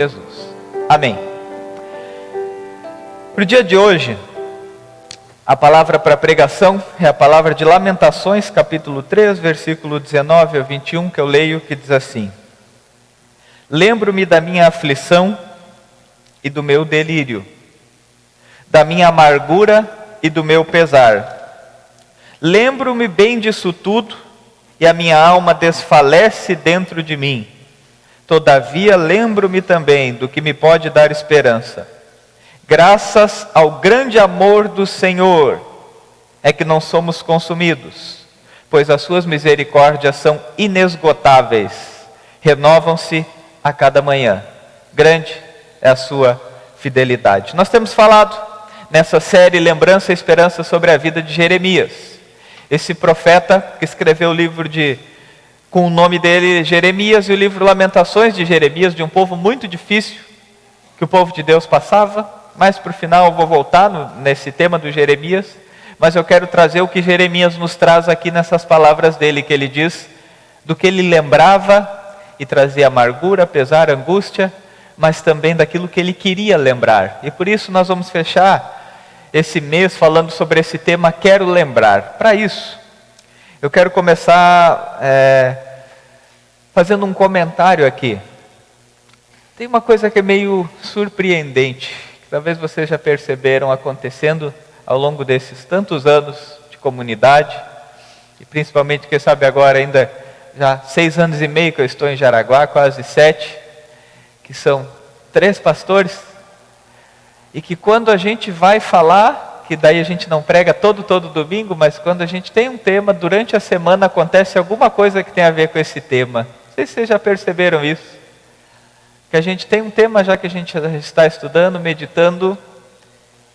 Jesus. Amém. Para o dia de hoje, a palavra para pregação é a palavra de Lamentações, capítulo 3, versículo 19 a 21, que eu leio, que diz assim: Lembro-me da minha aflição e do meu delírio, da minha amargura e do meu pesar. Lembro-me bem disso tudo, e a minha alma desfalece dentro de mim. Todavia lembro-me também do que me pode dar esperança. Graças ao grande amor do Senhor é que não somos consumidos, pois as suas misericórdias são inesgotáveis, renovam-se a cada manhã. Grande é a sua fidelidade. Nós temos falado nessa série Lembrança e Esperança sobre a vida de Jeremias. Esse profeta que escreveu o livro com o nome dele Jeremias, e o livro Lamentações de Jeremias, de um povo muito difícil que o povo de Deus passava. Mais para o final eu vou voltar nesse tema do Jeremias, mas eu quero trazer o que Jeremias nos traz aqui nessas palavras dele, que ele diz do que ele lembrava e trazia amargura, pesar, angústia, mas também daquilo que ele queria lembrar. E por isso nós vamos fechar esse mês falando sobre esse tema, quero lembrar. Para isso, eu quero começar fazendo um comentário aqui. Tem uma coisa que é meio surpreendente, que talvez vocês já perceberam acontecendo ao longo desses tantos anos de comunidade, e principalmente, quem sabe agora ainda, já 6 anos e meio que eu estou em Jaraguá, quase 7, que são 3 pastores, e que quando a gente vai falar, que daí a gente não prega todo domingo, mas quando a gente tem um tema, durante a semana acontece alguma coisa que tem a ver com esse tema. Não sei se vocês já perceberam isso. Que a gente tem um tema já que a gente está estudando, meditando,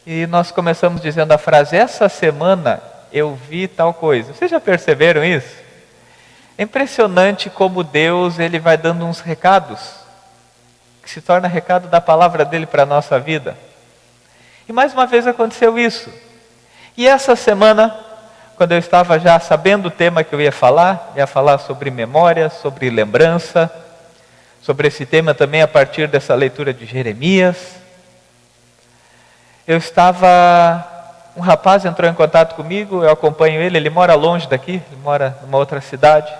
e nós começamos dizendo a frase, essa semana eu vi tal coisa. Vocês já perceberam isso? É impressionante como Deus ele vai dando uns recados, que se torna recado da palavra dele para a nossa vida. E mais uma vez aconteceu isso. E essa semana, quando eu estava já sabendo o tema que eu ia falar sobre memória, sobre lembrança, sobre esse tema também a partir dessa leitura de Jeremias. Um rapaz entrou em contato comigo, eu acompanho ele mora longe daqui, ele mora numa outra cidade,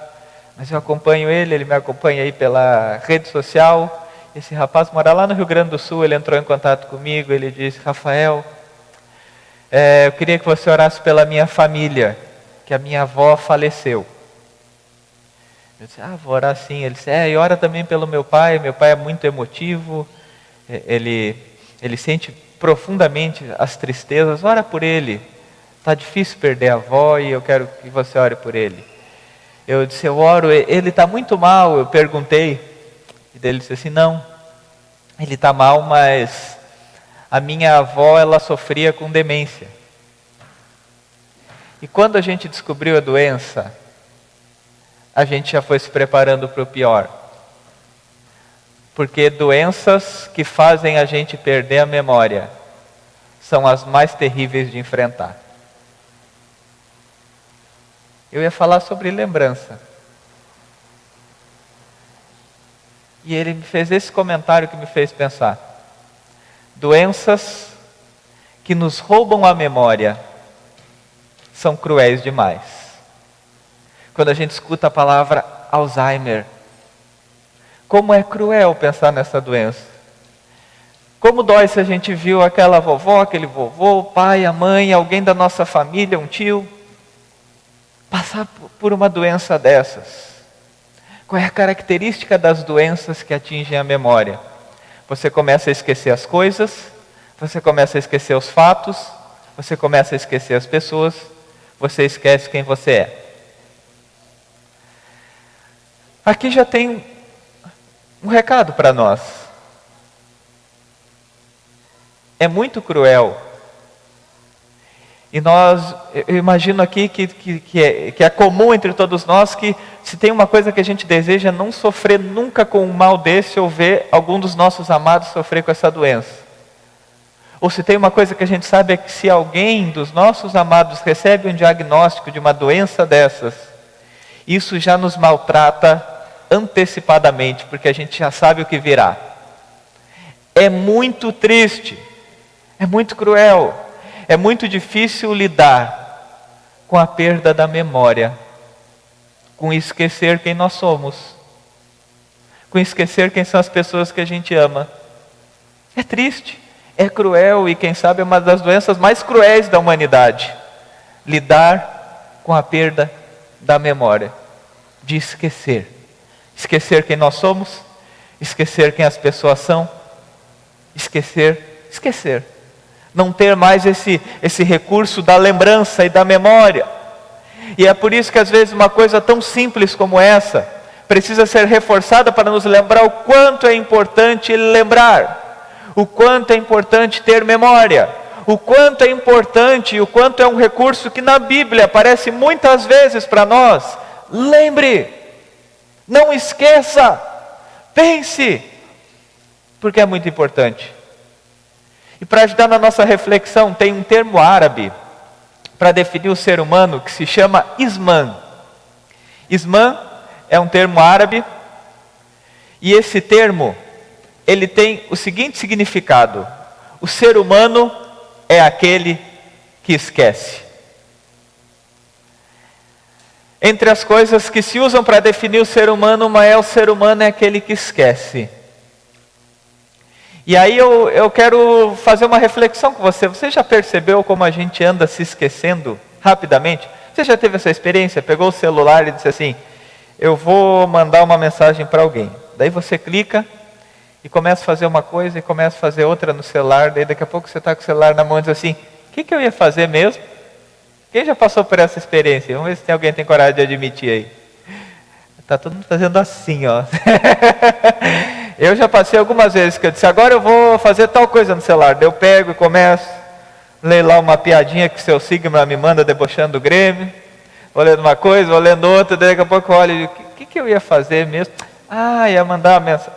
mas eu acompanho ele me acompanha aí pela rede social. Esse rapaz mora lá no Rio Grande do Sul, ele entrou em contato comigo, ele disse, Rafael, eu queria que você orasse pela minha família, que a minha avó faleceu. Eu disse, vou orar sim. Ele disse, e ora também pelo meu pai é muito emotivo, ele sente profundamente as tristezas, ora por ele, está difícil perder a avó e eu quero que você ore por ele. Eu disse, eu oro, ele está muito mal, eu perguntei. E ele disse assim, não, ele está mal, mas a minha avó, ela sofria com demência. E quando a gente descobriu a doença, a gente já foi se preparando para o pior. Porque doenças que fazem a gente perder a memória são as mais terríveis de enfrentar. Eu ia falar sobre lembrança. E ele me fez esse comentário que me fez pensar. Doenças que nos roubam a memória são cruéis demais. Quando a gente escuta a palavra Alzheimer, como é cruel pensar nessa doença. Como dói se a gente viu aquela vovó, aquele vovô, o pai, a mãe, alguém da nossa família, um tio, passar por uma doença dessas. Qual é a característica das doenças que atingem a memória? Você começa a esquecer as coisas, você começa a esquecer os fatos, você começa a esquecer as pessoas, você esquece quem você é. Aqui já tem um recado para nós. É muito cruel. E eu imagino aqui que é comum entre todos nós que se tem uma coisa que a gente deseja não sofrer nunca com um mal desse ou ver algum dos nossos amados sofrer com essa doença. Ou se tem uma coisa que a gente sabe é que se alguém dos nossos amados recebe um diagnóstico de uma doença dessas, isso já nos maltrata antecipadamente, porque a gente já sabe o que virá. é muito triste, é muito cruel, é muito difícil lidar com a perda da memória, com esquecer quem nós somos, com esquecer quem são as pessoas que a gente ama. É triste, é cruel e quem sabe é uma das doenças mais cruéis da humanidade. Lidar com a perda da memória, de esquecer. Esquecer quem nós somos, esquecer quem as pessoas são, esquecer. Não ter mais esse recurso da lembrança e da memória. E é por isso que às vezes uma coisa tão simples como essa precisa ser reforçada para nos lembrar o quanto é importante lembrar, o quanto é importante ter memória, o quanto é importante e o quanto é um recurso que na Bíblia aparece muitas vezes para nós. Lembre, não esqueça, pense, porque é muito importante. E para ajudar na nossa reflexão, tem um termo árabe para definir o ser humano que se chama Isman. Isman é um termo árabe e esse termo, ele tem o seguinte significado: o ser humano é aquele que esquece. Entre as coisas que se usam para definir o ser humano, o ser humano é aquele que esquece. E aí eu quero fazer uma reflexão com você. Você já percebeu como a gente anda se esquecendo rapidamente? Você já teve essa experiência? Pegou o celular e disse assim: eu vou mandar uma mensagem para alguém. Daí você clica e começa a fazer uma coisa e começa a fazer outra no celular. Daí daqui a pouco você está com o celular na mão e diz assim: o que eu ia fazer mesmo? Quem já passou por essa experiência? Vamos ver se tem alguém que tem coragem de admitir aí. Está todo mundo fazendo assim, ó. Eu já passei algumas vezes que eu disse: agora eu vou fazer tal coisa no celular. Daí eu pego e começo a ler lá uma piadinha que o seu Sigma me manda debochando do Grêmio. Vou lendo uma coisa, vou lendo outra. Daí daqui a pouco eu olho e digo: o que eu ia fazer mesmo? Ia mandar uma mensagem.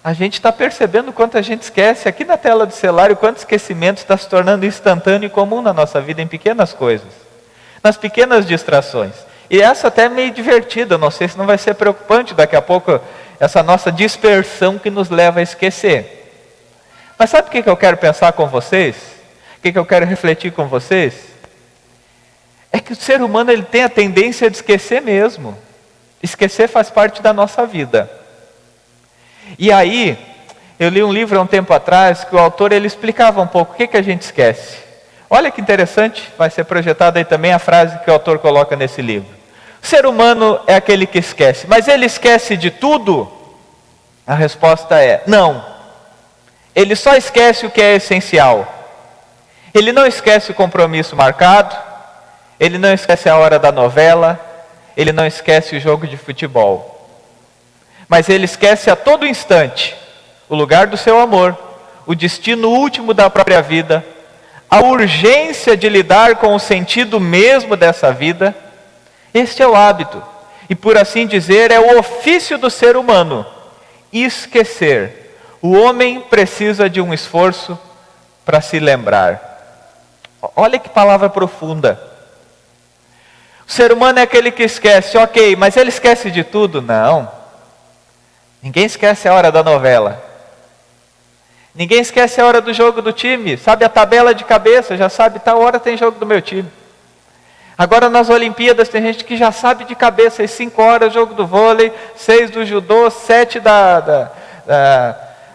A gente está percebendo o quanto a gente esquece aqui na tela do celular, o quanto esquecimento está se tornando instantâneo e comum na nossa vida, em pequenas coisas, nas pequenas distrações. E essa até é meio divertida, não sei se não vai ser preocupante daqui a pouco, essa nossa dispersão que nos leva a esquecer. Mas sabe o que eu quero pensar com vocês? O que eu quero refletir com vocês? É que o ser humano ele tem a tendência de esquecer mesmo. Esquecer faz parte da nossa vida. E aí, eu li um livro há um tempo atrás que o autor ele explicava um pouco o que a gente esquece. Olha que interessante, vai ser projetada aí também a frase que o autor coloca nesse livro. O ser humano é aquele que esquece, mas ele esquece de tudo? A resposta é não. Ele só esquece o que é essencial. Ele não esquece o compromisso marcado, ele não esquece a hora da novela, ele não esquece o jogo de futebol. Mas ele esquece a todo instante o lugar do seu amor, o destino último da própria vida, a urgência de lidar com o sentido mesmo dessa vida. Este é o hábito, e por assim dizer, é o ofício do ser humano, esquecer. O homem precisa de um esforço para se lembrar. Olha que palavra profunda. O ser humano é aquele que esquece, ok, mas ele esquece de tudo? Não. Ninguém esquece a hora da novela. Ninguém esquece a hora do jogo do time. Sabe a tabela de cabeça, já sabe, tal hora tem jogo do meu time. Agora nas Olimpíadas tem gente que já sabe de cabeça, às 5 horas jogo do vôlei, 6 do judô, 7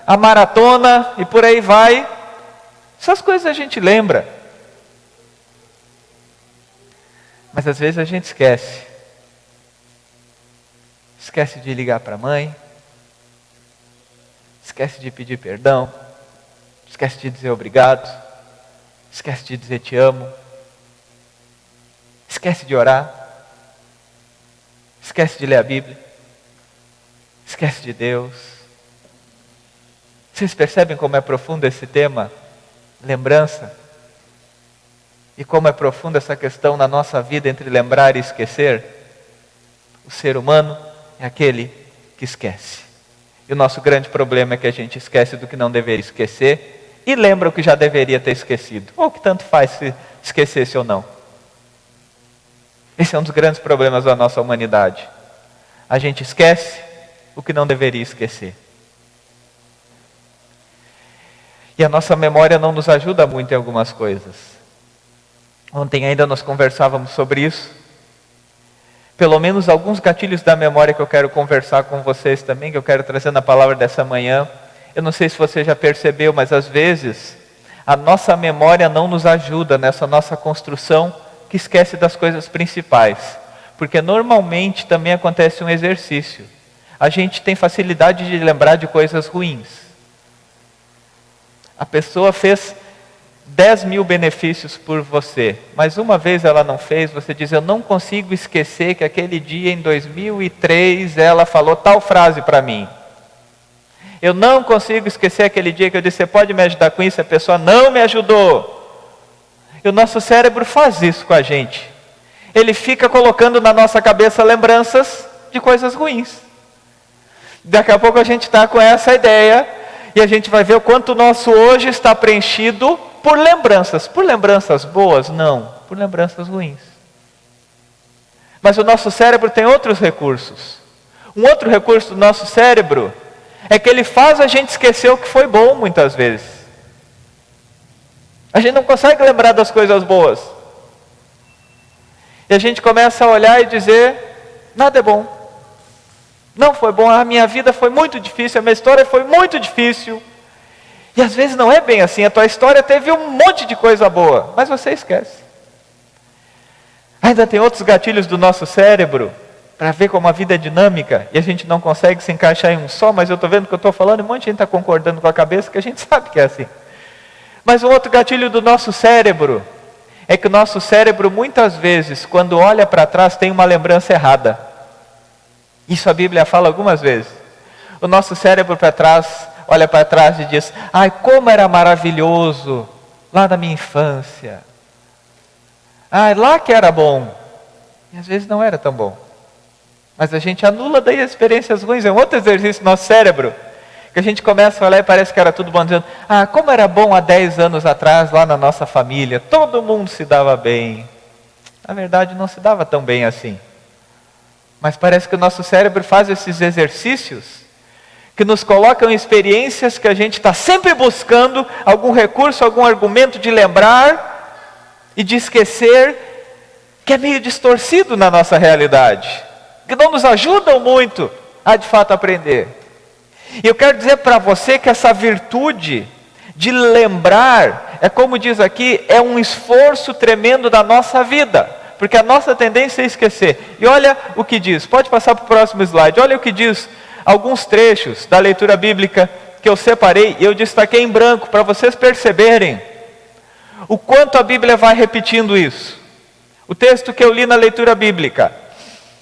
a maratona e por aí vai. Essas coisas a gente lembra. Mas às vezes a gente esquece. Esquece de ligar para a mãe. Esquece de pedir perdão. Esquece de dizer obrigado. Esquece de dizer te amo. Esquece de orar. Esquece de ler a Bíblia. Esquece de Deus. Vocês percebem como é profundo esse tema? Lembrança. E como é profunda essa questão na nossa vida entre lembrar e esquecer? O ser humano é aquele que esquece. E o nosso grande problema é que a gente esquece do que não deveria esquecer e lembra o que já deveria ter esquecido. Ou que tanto faz se esquecesse ou não. Esse é um dos grandes problemas da nossa humanidade. A gente esquece o que não deveria esquecer. E a nossa memória não nos ajuda muito em algumas coisas. Ontem ainda nós conversávamos sobre isso. Pelo menos alguns gatilhos da memória que eu quero conversar com vocês também, que eu quero trazer na palavra dessa manhã. Eu não sei se você já percebeu, mas às vezes a nossa memória não nos ajuda nessa nossa construção, que esquece das coisas principais. Porque normalmente também acontece um exercício. A gente tem facilidade de lembrar de coisas ruins. A pessoa fez 10 mil benefícios por você, mas uma vez ela não fez, você diz, eu não consigo esquecer que aquele dia em 2003 ela falou tal frase para mim. Eu não consigo esquecer aquele dia que eu disse, você pode me ajudar com isso? A pessoa não me ajudou. E o nosso cérebro faz isso com a gente. Ele fica colocando na nossa cabeça lembranças de coisas ruins. Daqui a pouco a gente está com essa ideia e a gente vai ver o quanto o nosso hoje está preenchido por lembranças. Por lembranças boas? Não. Por lembranças ruins. Mas o nosso cérebro tem outros recursos. Um outro recurso do nosso cérebro é que ele faz a gente esquecer o que foi bom muitas vezes. A gente não consegue lembrar das coisas boas. E a gente começa a olhar e dizer, nada é bom. Não foi bom, a minha vida foi muito difícil, a minha história foi muito difícil. E às vezes não é bem assim, a tua história teve um monte de coisa boa, mas você esquece. Ainda tem outros gatilhos do nosso cérebro, para ver como a vida é dinâmica, e a gente não consegue se encaixar em um só, mas eu estou vendo o que eu estou falando, e um monte de gente está concordando com a cabeça, que a gente sabe que é assim. Mas um outro gatilho do nosso cérebro, é que o nosso cérebro muitas vezes, quando olha para trás, tem uma lembrança errada. Isso a Bíblia fala algumas vezes. O nosso cérebro olha para trás e diz, ai, como era maravilhoso, lá na minha infância. Ai, lá que era bom. E às vezes não era tão bom. Mas a gente anula daí as experiências ruins. É um outro exercício do nosso cérebro. Que a gente começa a olhar e parece que era tudo bom, dizendo, ah, como era bom há 10 anos atrás, lá na nossa família, todo mundo se dava bem. Na verdade, não se dava tão bem assim. Mas parece que o nosso cérebro faz esses exercícios, que nos colocam em experiências que a gente está sempre buscando algum recurso, algum argumento de lembrar e de esquecer, que é meio distorcido na nossa realidade, que não nos ajudam muito a de fato aprender. E eu quero dizer para você que essa virtude de lembrar, é como diz aqui, é um esforço tremendo da nossa vida, porque a nossa tendência é esquecer. E olha o que diz, pode passar para o próximo slide, olha o que diz alguns trechos da leitura bíblica que eu separei, e eu destaquei em branco, para vocês perceberem o quanto a Bíblia vai repetindo isso. O texto que eu li na leitura bíblica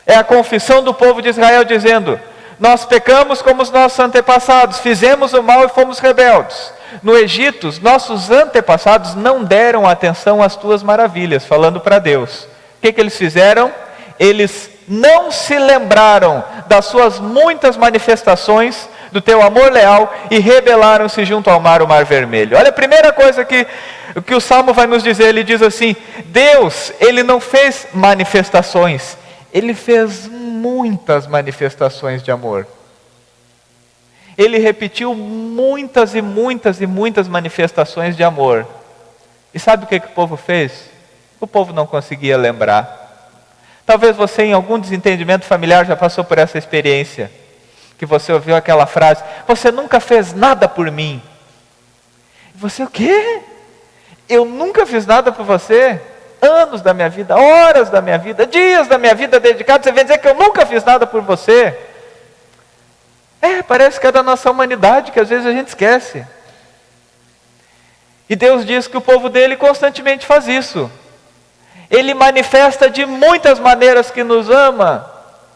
é a confissão do povo de Israel dizendo, nós pecamos como os nossos antepassados, fizemos o mal e fomos rebeldes. No Egito, os nossos antepassados não deram atenção às tuas maravilhas, falando para Deus. O que eles fizeram? Eles não se lembraram das suas muitas manifestações do teu amor leal e rebelaram-se junto ao mar, o Mar Vermelho. Olha a primeira coisa que o Salmo vai nos dizer, ele diz assim, Deus, Ele não fez manifestações, Ele fez muitas manifestações de amor. Ele repetiu muitas e muitas e muitas manifestações de amor. E sabe o que o povo fez? O povo não conseguia lembrar. Talvez você em algum desentendimento familiar já passou por essa experiência. Que você ouviu aquela frase, você nunca fez nada por mim. Você o quê? Eu nunca fiz nada por você? Anos da minha vida, horas da minha vida, dias da minha vida dedicados, você vem dizer que eu nunca fiz nada por você? Parece que é da nossa humanidade, que às vezes a gente esquece. E Deus diz que o povo dele constantemente faz isso. Ele manifesta de muitas maneiras que nos ama,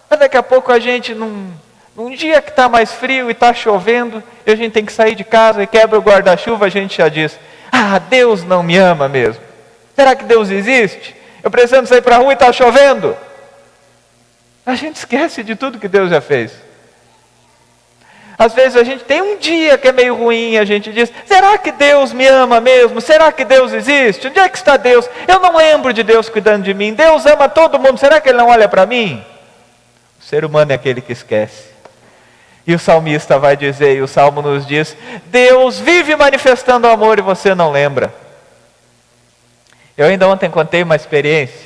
mas daqui a pouco a gente, num dia que está mais frio e está chovendo, e a gente tem que sair de casa e quebra o guarda-chuva, a gente já diz, Deus não me ama mesmo. Será que Deus existe? Eu preciso sair para a rua e está chovendo? A gente esquece de tudo que Deus já fez. Às vezes a gente tem um dia que é meio ruim, a gente diz, será que Deus me ama mesmo? Será que Deus existe? Onde é que está Deus? Eu não lembro de Deus cuidando de mim. Deus ama todo mundo, será que Ele não olha para mim? O ser humano é aquele que esquece. E o salmista vai dizer, e o Salmo nos diz, Deus vive manifestando amor e você não lembra. Eu ainda ontem contei uma experiência.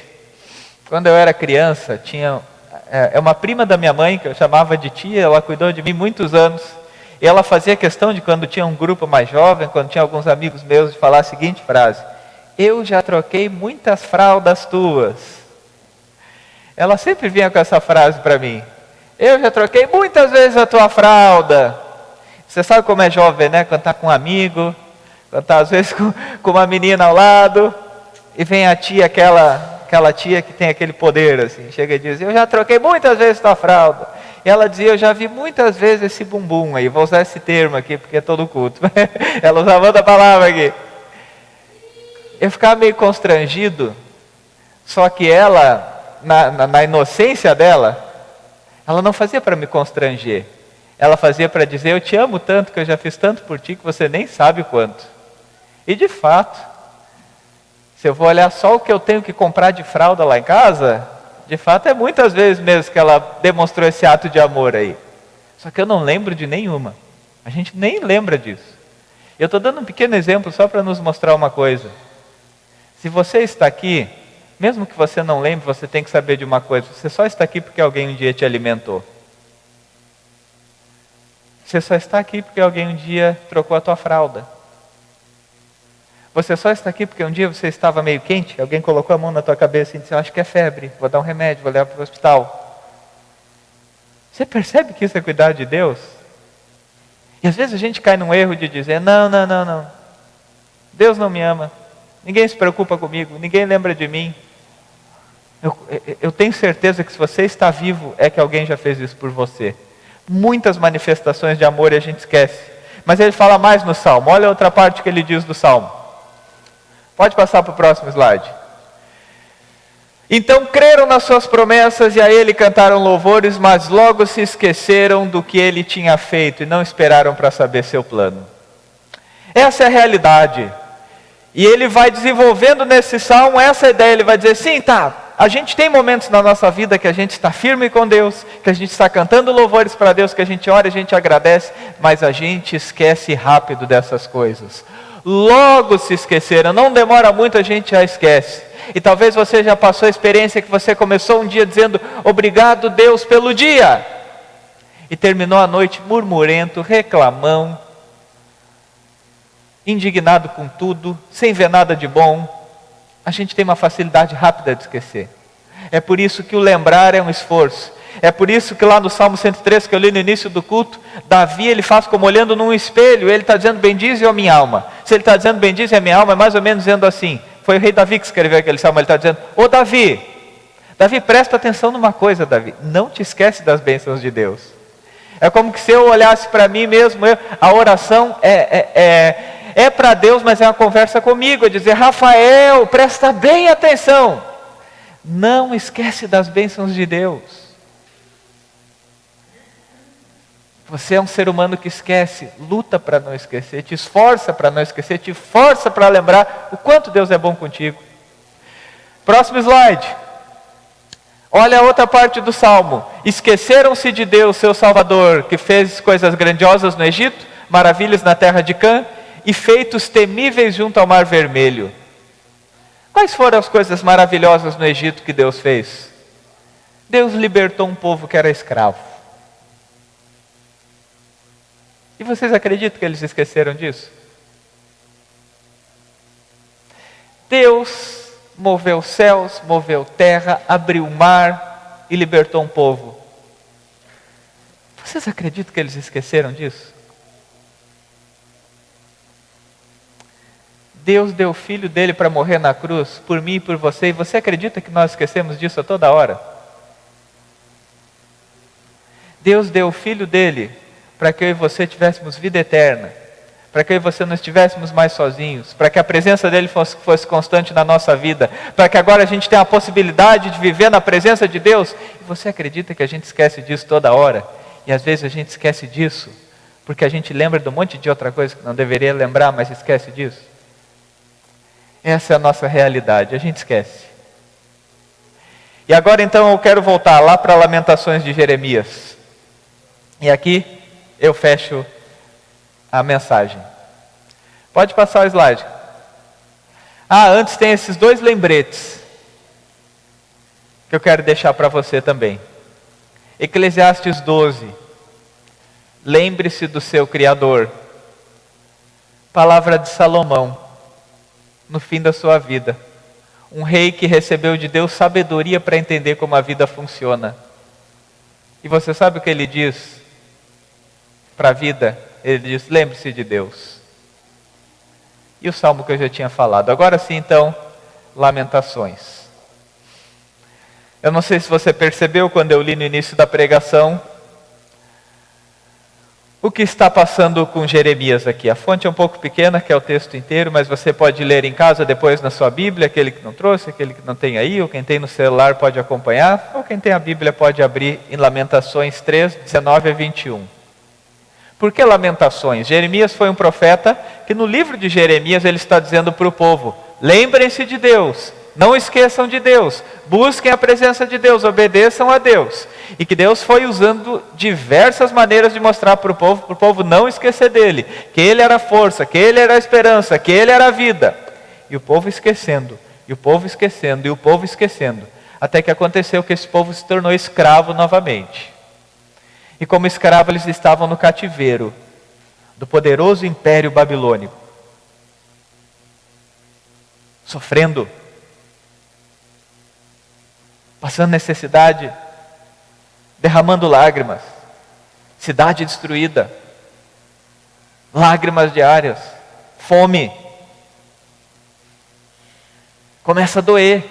Quando eu era criança, tinha uma prima da minha mãe, que eu chamava de tia, ela cuidou de mim muitos anos. E ela fazia questão de, quando tinha um grupo mais jovem, quando tinha alguns amigos meus, de falar a seguinte frase: eu já troquei muitas fraldas tuas. Ela sempre vinha com essa frase para mim. Eu já troquei muitas vezes a tua fralda. Você sabe como é jovem, né? Quando está com um amigo, quando está às vezes com uma menina ao lado, e vem a tia, aquela tia que tem aquele poder, assim, chega e diz, eu já troquei muitas vezes tua fralda. E ela dizia, eu já vi muitas vezes esse bumbum aí, vou usar esse termo aqui, porque é todo culto. Ela usava outra palavra aqui. Eu ficava meio constrangido, só que ela, na inocência dela, ela não fazia para me constranger. Ela fazia para dizer, eu te amo tanto, que eu já fiz tanto por ti, que você nem sabe o quanto. E de fato, se eu vou olhar só o que eu tenho que comprar de fralda lá em casa, de fato é muitas vezes mesmo que ela demonstrou esse ato de amor aí. Só que eu não lembro de nenhuma. A gente nem lembra disso. Eu estou dando um pequeno exemplo só para nos mostrar uma coisa. Se você está aqui, mesmo que você não lembre, você tem que saber de uma coisa. Você só está aqui porque alguém um dia te alimentou. Você só está aqui porque alguém um dia trocou a tua fralda. Você só está aqui porque um dia você estava meio quente, alguém colocou a mão na tua cabeça e disse, eu acho que é febre, vou dar um remédio, vou levar para o hospital. Você percebe que isso é cuidar de Deus? E às vezes a gente cai num erro de dizer, não. Deus não me ama, ninguém se preocupa comigo, ninguém lembra de mim. Eu tenho certeza que se você está vivo, é que alguém já fez isso por você. Muitas manifestações de amor e a gente esquece. Mas ele fala mais no Salmo, olha a outra parte que ele diz do Salmo. Pode passar para o próximo slide. Então creram nas suas promessas e a ele cantaram louvores, mas logo se esqueceram do que ele tinha feito e não esperaram para saber seu plano. Essa é a realidade. E ele vai desenvolvendo nesse salmo essa ideia, ele vai dizer, sim, tá, a gente tem momentos na nossa vida que a gente está firme com Deus, que a gente está cantando louvores para Deus, que a gente ora, a gente agradece, mas a gente esquece rápido dessas coisas. Logo se esqueceram, não demora muito, a gente já esquece. E talvez você já passou a experiência que você começou um dia dizendo, obrigado Deus pelo dia, e terminou a noite murmurento, reclamão, indignado com tudo, sem ver nada de bom. A gente tem uma facilidade rápida de esquecer. É por isso que o lembrar é um esforço. É por isso que lá no Salmo 103, que eu li no início do culto, Davi, ele faz como olhando num espelho, ele está dizendo, bendize a minha alma. Se ele está dizendo, bendize a minha alma, é mais ou menos dizendo assim, foi o rei Davi que escreveu aquele salmo, ele está dizendo, ô Davi, presta atenção numa coisa, Davi, não te esquece das bênçãos de Deus. É como que se eu olhasse para mim mesmo, a oração é para Deus, mas é uma conversa comigo, é dizer, Rafael, presta bem atenção, não esquece das bênçãos de Deus. Você é um ser humano que esquece, luta para não esquecer, te esforça para não esquecer, te força para lembrar o quanto Deus é bom contigo. Próximo slide. Olha a outra parte do Salmo. Esqueceram-se de Deus, seu Salvador, que fez coisas grandiosas no Egito, maravilhas na terra de Cã, e feitos temíveis junto ao Mar Vermelho. Quais foram as coisas maravilhosas no Egito que Deus fez? Deus libertou um povo que era escravo. E vocês acreditam que eles esqueceram disso? Deus moveu céus, moveu terra, abriu o mar e libertou um povo. Vocês acreditam que eles esqueceram disso? Deus deu o filho dele para morrer na cruz, por mim e por você, e você acredita que nós esquecemos disso a toda hora? Deus deu o filho dele para que eu e você tivéssemos vida eterna, para que eu e você não estivéssemos mais sozinhos, para que a presença dele fosse constante na nossa vida, para que agora a gente tenha a possibilidade de viver na presença de Deus. E você acredita que a gente esquece disso toda hora? E às vezes a gente esquece disso, porque a gente lembra de um monte de outra coisa que não deveria lembrar, mas esquece disso. Essa é a nossa realidade, a gente esquece. E agora então eu quero voltar lá para Lamentações de Jeremias. E aqui eu fecho a mensagem. Pode passar o slide. Antes tem esses 2 lembretes que eu quero deixar para você também. Eclesiastes 12. Lembre-se do seu Criador. Palavra de Salomão, no fim da sua vida. Um rei que recebeu de Deus sabedoria para entender como a vida funciona. E você sabe o que ele diz para a vida? Ele diz, lembre-se de Deus. E o salmo que eu já tinha falado. Agora sim, então, Lamentações. Eu não sei se você percebeu quando eu li no início da pregação o que está passando com Jeremias aqui. A fonte é um pouco pequena, que é o texto inteiro, mas você pode ler em casa depois na sua Bíblia, aquele que não trouxe, aquele que não tem aí, ou quem tem no celular pode acompanhar, ou quem tem a Bíblia pode abrir em Lamentações 3, 19 a 21. Por que Lamentações? Jeremias foi um profeta que no livro de Jeremias ele está dizendo para o povo, lembrem-se de Deus, não esqueçam de Deus, busquem a presença de Deus, obedeçam a Deus. E que Deus foi usando diversas maneiras de mostrar para o povo não esquecer dele, que ele era a força, que ele era a esperança, que ele era a vida. E o povo esquecendo, e o povo esquecendo, e o povo esquecendo, até que aconteceu que esse povo se tornou escravo novamente. E como escravo eles estavam no cativeiro do poderoso império babilônico, sofrendo, passando necessidade, derramando lágrimas, cidade destruída, lágrimas diárias, fome. Começa a doer,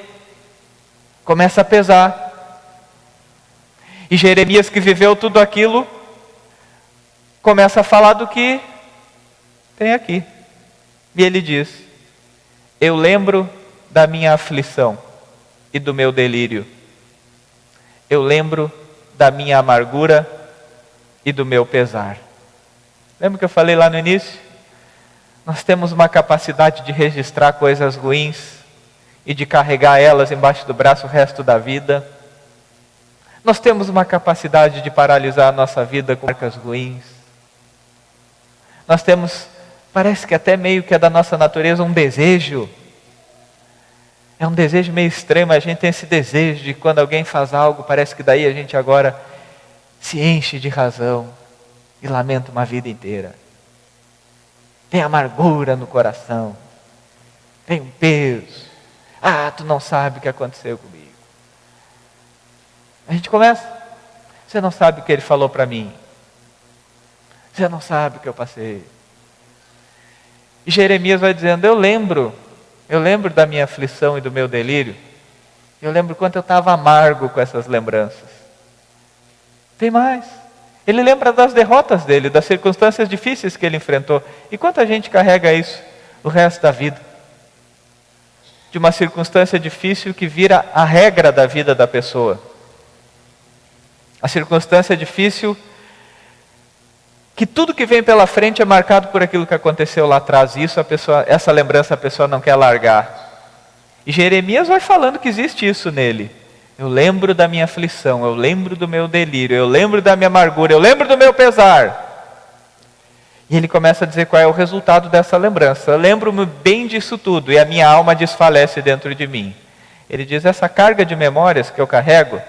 começa a pesar. E Jeremias, que viveu tudo aquilo, começa a falar do que tem aqui. E ele diz, eu lembro da minha aflição e do meu delírio. Eu lembro da minha amargura e do meu pesar. Lembra que eu falei lá no início? Nós temos uma capacidade de registrar coisas ruins e de carregar elas embaixo do braço o resto da vida. Nós temos uma capacidade de paralisar a nossa vida com marcas ruins. Nós temos, parece que até meio que é da nossa natureza, um desejo. É um desejo meio extremo, a gente tem esse desejo de quando alguém faz algo, parece que daí a gente agora se enche de razão e lamenta uma vida inteira. Tem amargura no coração, tem um peso. Tu não sabe o que aconteceu comigo. A gente começa, você não sabe o que ele falou para mim. Você não sabe o que eu passei. E Jeremias vai dizendo, eu lembro da minha aflição e do meu delírio. Eu lembro quanto eu estava amargo com essas lembranças. Tem mais. Ele lembra das derrotas dele, das circunstâncias difíceis que ele enfrentou. E quanta gente carrega isso o resto da vida? De uma circunstância difícil que vira a regra da vida da pessoa. A circunstância difícil que tudo que vem pela frente é marcado por aquilo que aconteceu lá atrás. E essa lembrança a pessoa não quer largar. E Jeremias vai falando que existe isso nele. Eu lembro da minha aflição, eu lembro do meu delírio, eu lembro da minha amargura, eu lembro do meu pesar. E ele começa a dizer qual é o resultado dessa lembrança. Eu lembro-me bem disso tudo e a minha alma desfalece dentro de mim. Ele diz, essa carga de memórias que eu carrego,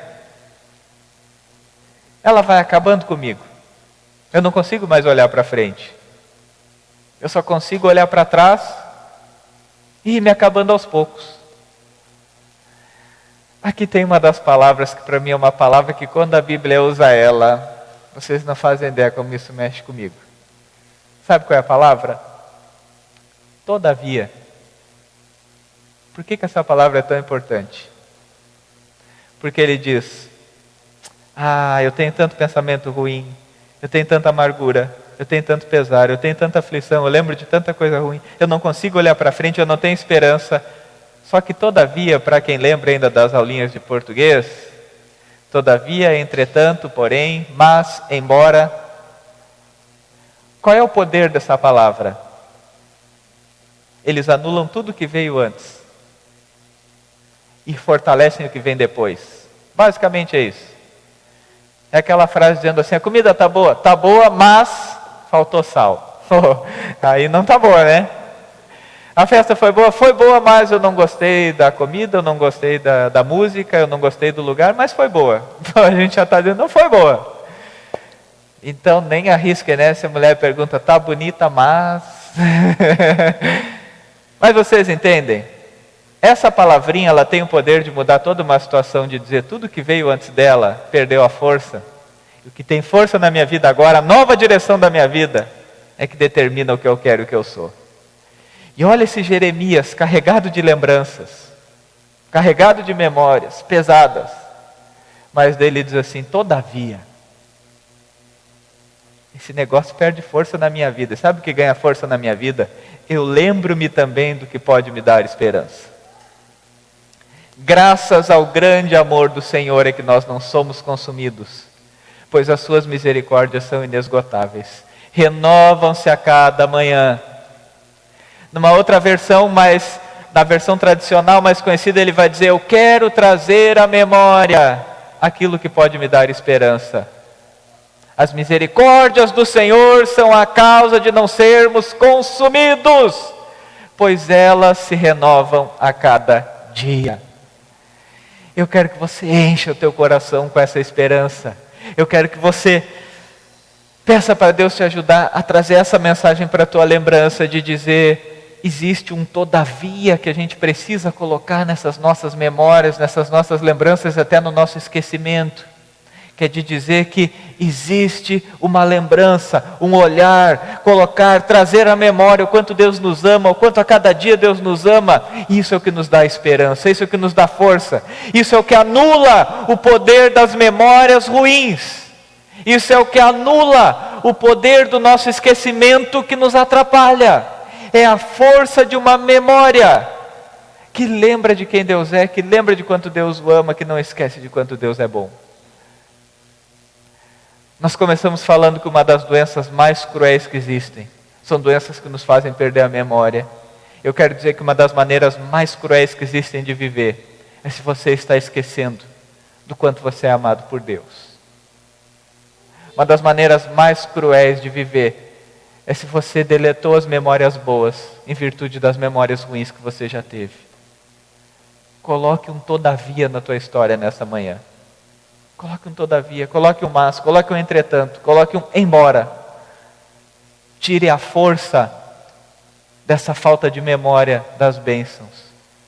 ela vai acabando comigo. Eu não consigo mais olhar para frente. Eu só consigo olhar para trás e ir me acabando aos poucos. Aqui tem uma das palavras que para mim é uma palavra que quando a Bíblia usa ela, vocês não fazem ideia como isso mexe comigo. Sabe qual é a palavra? Todavia. Por que essa palavra é tão importante? Porque ele diz, eu tenho tanto pensamento ruim, eu tenho tanta amargura, eu tenho tanto pesar, eu tenho tanta aflição, eu lembro de tanta coisa ruim, eu não consigo olhar para frente, eu não tenho esperança. Só que todavia, para quem lembra ainda das aulinhas de português, todavia, entretanto, porém, mas, embora. Qual é o poder dessa palavra? Eles anulam tudo que veio antes e fortalecem o que vem depois. Basicamente é isso. É aquela frase dizendo assim: a comida tá boa, mas faltou sal. Aí não tá boa, né? A festa foi boa, mas eu não gostei da comida, eu não gostei da música, eu não gostei do lugar, mas foi boa. Então a gente já está dizendo, não foi boa. Então nem arrisque, né? Se a mulher pergunta, tá bonita, mas... Mas vocês entendem? Essa palavrinha, ela tem o poder de mudar toda uma situação, de dizer tudo que veio antes dela perdeu a força. O que tem força na minha vida agora, a nova direção da minha vida, é que determina o que eu quero e o que eu sou. E olha esse Jeremias carregado de lembranças, carregado de memórias pesadas, mas daí ele diz assim: todavia, esse negócio perde força na minha vida. Sabe o que ganha força na minha vida? Eu lembro-me também do que pode me dar esperança. Graças ao grande amor do Senhor é que nós não somos consumidos, pois as suas misericórdias são inesgotáveis, renovam-se a cada manhã. Numa outra versão, na versão tradicional mais conhecida, ele vai dizer: eu quero trazer à memória aquilo que pode me dar esperança. As misericórdias do Senhor são a causa de não sermos consumidos, pois elas se renovam a cada dia. Eu quero que você encha o teu coração com essa esperança. Eu quero que você peça para Deus te ajudar a trazer essa mensagem para a tua lembrança, de dizer: existe um todavia que a gente precisa colocar nessas nossas memórias, nessas nossas lembranças, até no nosso esquecimento. Que é de dizer que existe uma lembrança, um olhar, trazer à memória o quanto Deus nos ama, o quanto a cada dia Deus nos ama. Isso é o que nos dá esperança, isso é o que nos dá força. Isso é o que anula o poder das memórias ruins. Isso é o que anula o poder do nosso esquecimento que nos atrapalha. É a força de uma memória que lembra de quem Deus é, que lembra de quanto Deus o ama, que não esquece de quanto Deus é bom. Nós começamos falando que uma das doenças mais cruéis que existem são doenças que nos fazem perder a memória. Eu quero dizer que uma das maneiras mais cruéis que existem de viver é se você está esquecendo do quanto você é amado por Deus. Uma das maneiras mais cruéis de viver é se você deletou as memórias boas em virtude das memórias ruins que você já teve. Coloque um todavia na tua história nessa manhã. Coloque um todavia, coloque um mas, coloque um entretanto, coloque um embora. Tire a força dessa falta de memória das bênçãos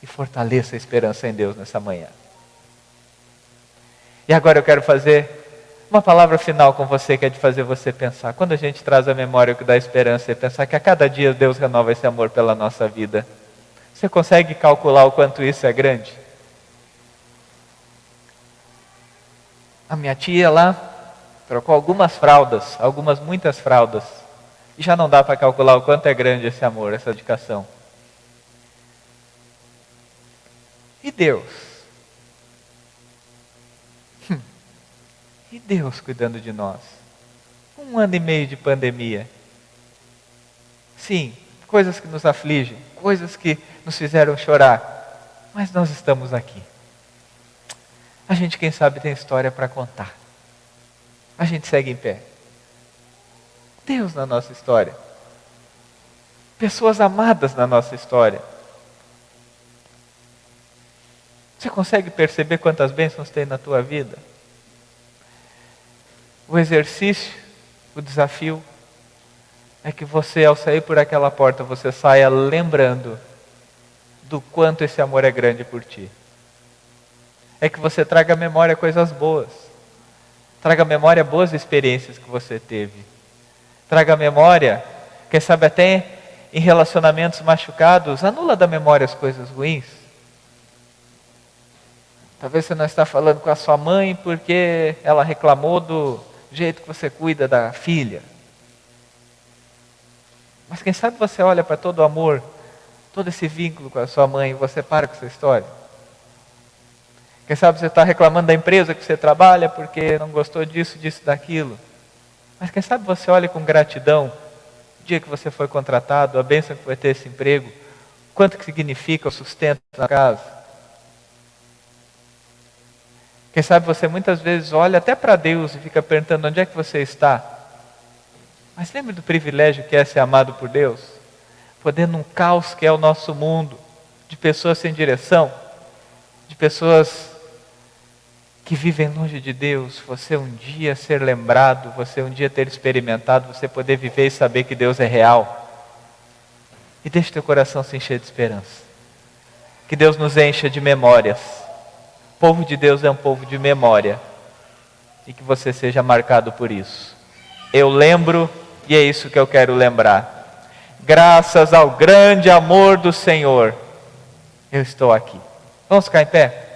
e fortaleça a esperança em Deus nessa manhã. E agora eu quero fazer uma palavra final com você, que é de fazer você pensar. Quando a gente traz a memória o que dá esperança, é pensar que a cada dia Deus renova esse amor pela nossa vida. Você consegue calcular o quanto isso é grande? A minha tia lá trocou algumas fraldas, muitas fraldas, e já não dá para calcular o quanto é grande esse amor, essa dedicação. E Deus? E Deus cuidando de nós? 1 ano e meio de pandemia. Sim, coisas que nos afligem, coisas que nos fizeram chorar, mas nós estamos aqui. A gente, quem sabe, tem história para contar. A gente segue em pé. Deus na nossa história. Pessoas amadas na nossa história. Você consegue perceber quantas bênçãos tem na tua vida? O exercício, o desafio, é que você, ao sair por aquela porta, você saia lembrando do quanto esse amor é grande por ti. É que você traga à memória coisas boas. Traga à memória boas experiências que você teve. Traga à memória, quem sabe até em relacionamentos machucados, anula da memória as coisas ruins. Talvez você não está falando com a sua mãe porque ela reclamou do jeito que você cuida da filha. Mas quem sabe você olha para todo o amor, todo esse vínculo com a sua mãe, e você para com essa história. Quem sabe você está reclamando da empresa que você trabalha porque não gostou disso, daquilo. Mas quem sabe você olha com gratidão o dia que você foi contratado, a bênção que vai ter esse emprego, quanto que significa o sustento na casa. Quem sabe você muitas vezes olha até para Deus e fica perguntando: onde é que você está? Mas lembre do privilégio que é ser amado por Deus? Poder num caos que é o nosso mundo, de pessoas sem direção, de pessoas que vivem longe de Deus, você um dia ser lembrado, você um dia ter experimentado, você poder viver e saber que Deus é real. E deixe teu coração se encher de esperança. Que Deus nos encha de memórias. O povo de Deus é um povo de memória. E que você seja marcado por isso. Eu lembro e é isso que eu quero lembrar. Graças ao grande amor do Senhor, eu estou aqui. Vamos ficar em pé?